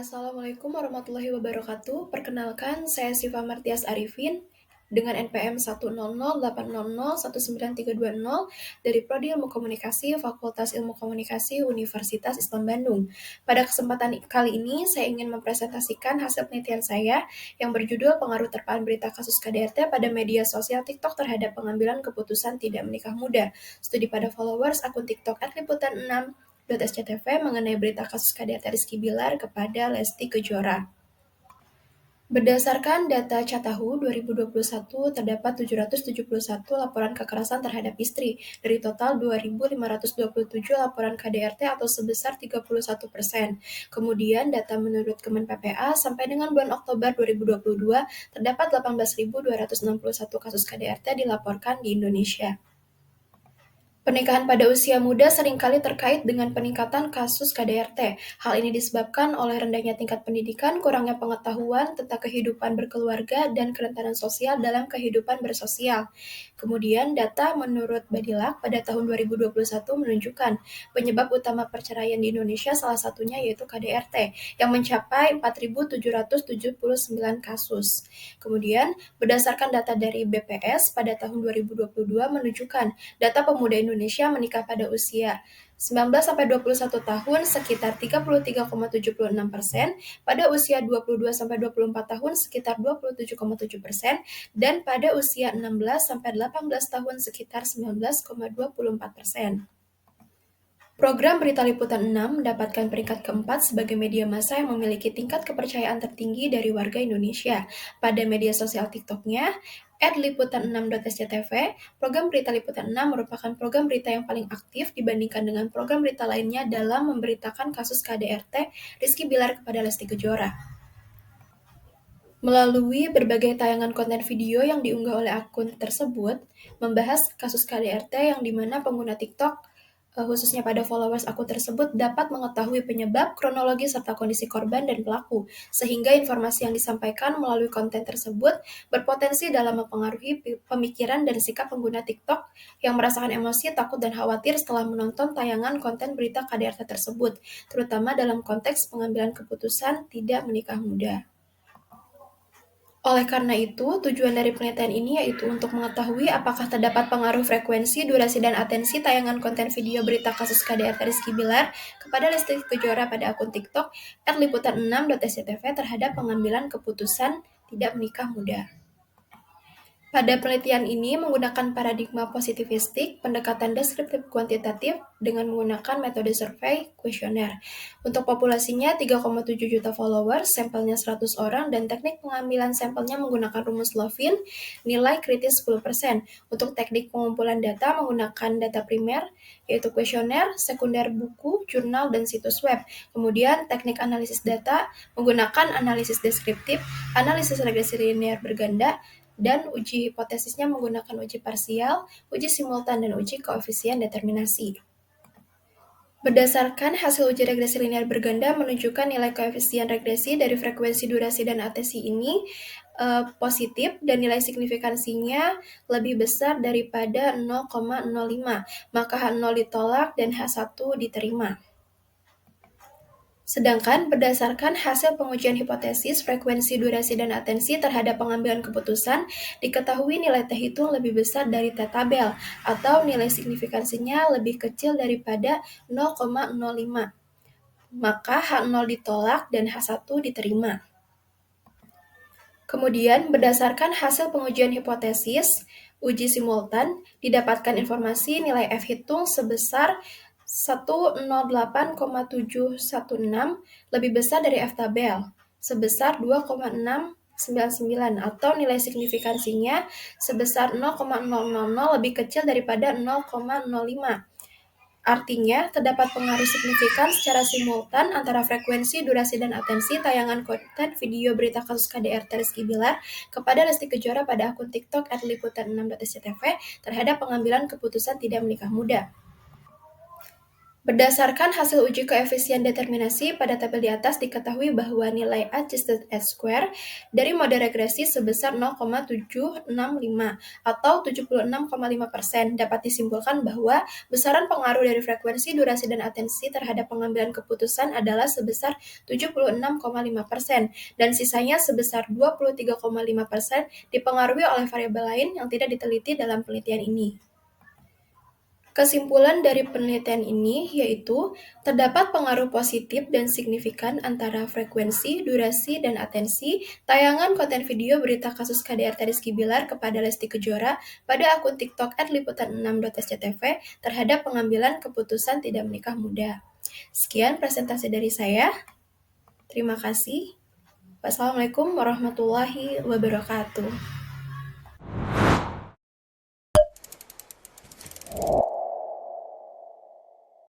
Assalamualaikum warahmatullahi wabarakatuh. Perkenalkan, saya Siva Martias Arifin dengan NPM 10080819320 dari Prodi Ilmu Komunikasi Fakultas Ilmu Komunikasi Universitas Islam Bandung. Pada kesempatan kali ini, saya ingin mempresentasikan hasil penelitian saya yang berjudul Pengaruh Terpaan Berita Kasus KDRT pada Media Sosial TikTok terhadap Pengambilan Keputusan Tidak Menikah Muda. Studi pada followers akun TikTok @liputan6 .sctv mengenai berita kasus KDRT Rizky Bilar kepada Lesti Kejora. Berdasarkan data Catahu 2021, terdapat 771 laporan kekerasan terhadap istri dari total 2.527 laporan KDRT atau sebesar 31%. Kemudian data menurut Kemen PPA sampai dengan bulan Oktober 2022, terdapat 18.261 kasus KDRT dilaporkan di Indonesia. Pernikahan pada usia muda seringkali terkait dengan peningkatan kasus KDRT. Hal ini disebabkan oleh rendahnya tingkat pendidikan, kurangnya pengetahuan tentang kehidupan berkeluarga, dan kerentanan sosial dalam kehidupan bersosial. Kemudian, data menurut Badilak pada tahun 2021 menunjukkan penyebab utama perceraian di Indonesia salah satunya yaitu KDRT, yang mencapai 4.779 kasus. Kemudian, berdasarkan data dari BPS pada tahun 2022 menunjukkan data pemuda Indonesia menikah pada usia 19-21 tahun sekitar 33,76%, pada usia 22-24 tahun sekitar 27,7%, dan pada usia 16-18 tahun sekitar 19,24%. Program Berita Liputan 6 mendapatkan peringkat keempat sebagai media massa yang memiliki tingkat kepercayaan tertinggi dari warga Indonesia. Pada media sosial TikTok-nya, @liputan6.sctv, program Berita Liputan 6 merupakan program berita yang paling aktif dibandingkan dengan program berita lainnya dalam memberitakan kasus KDRT Rizky Bilar kepada Lesti Kejora. Melalui berbagai tayangan konten video yang diunggah oleh akun tersebut, membahas kasus KDRT yang dimana pengguna TikTok khususnya pada followers akun tersebut dapat mengetahui penyebab, kronologi, serta kondisi korban dan pelaku, sehingga informasi yang disampaikan melalui konten tersebut berpotensi dalam mempengaruhi pemikiran dan sikap pengguna TikTok yang merasakan emosi, takut, dan khawatir setelah menonton tayangan konten berita KDRT tersebut, terutama dalam konteks pengambilan keputusan tidak menikah muda. Oleh karena itu, tujuan dari penelitian ini yaitu untuk mengetahui apakah terdapat pengaruh frekuensi, durasi, dan atensi tayangan konten video berita kasus KDRT Rizky Bilar kepada Lesti Kejora pada akun TikTok @liputan6.sctv terhadap pengambilan keputusan tidak menikah muda. Pada penelitian ini menggunakan paradigma positivistik, pendekatan deskriptif kuantitatif dengan menggunakan metode survei kuesioner. Untuk populasinya 3,7 juta followers, sampelnya 100 orang, dan teknik pengambilan sampelnya menggunakan rumus Lovin, nilai kritis 10%. Untuk teknik pengumpulan data menggunakan data primer, yaitu kuesioner, sekunder buku, jurnal, dan situs web. Kemudian teknik analisis data menggunakan analisis deskriptif, analisis regresi linear berganda, dan uji hipotesisnya menggunakan uji parsial, uji simultan, dan uji koefisien determinasi. Berdasarkan hasil uji regresi linear berganda menunjukkan nilai koefisien regresi dari frekuensi, durasi, dan atensi ini positif dan nilai signifikansinya lebih besar daripada 0,05, maka H0 ditolak dan H1 diterima. Sedangkan berdasarkan hasil pengujian hipotesis, frekuensi, durasi, dan atensi terhadap pengambilan keputusan, diketahui nilai T hitung lebih besar dari T tabel, atau nilai signifikansinya lebih kecil daripada 0,05. Maka H0 ditolak dan H1 diterima. Kemudian, berdasarkan hasil pengujian hipotesis, uji simultan, didapatkan informasi nilai F hitung sebesar 108,716 lebih besar dari F tabel, sebesar 2,699 atau nilai signifikansinya sebesar 0,000 lebih kecil daripada 0,05. Artinya, terdapat pengaruh signifikan secara simultan antara frekuensi, durasi, dan atensi tayangan konten video berita kasus KDRT Rizky Bilar kepada Lesti Kejora pada akun TikTok @liputan6.sctv terhadap pengambilan keputusan tidak menikah muda. Berdasarkan hasil uji koefisien determinasi pada tabel di atas diketahui bahwa nilai adjusted S-square dari mode regresi sebesar 0,765 atau 76,5%. Dapat disimpulkan bahwa besaran pengaruh dari frekuensi, durasi, dan atensi terhadap pengambilan keputusan adalah sebesar 76,5%, dan sisanya sebesar 23,5% dipengaruhi oleh variabel lain yang tidak diteliti dalam penelitian ini. Kesimpulan dari penelitian ini yaitu, terdapat pengaruh positif dan signifikan antara frekuensi, durasi, dan atensi tayangan konten video berita kasus KDRT Rizky Bilar kepada Lesti Kejora pada akun TikTok @liputan6.sctv terhadap pengambilan keputusan tidak menikah muda. Sekian presentasi dari saya. Terima kasih. Wassalamualaikum warahmatullahi wabarakatuh.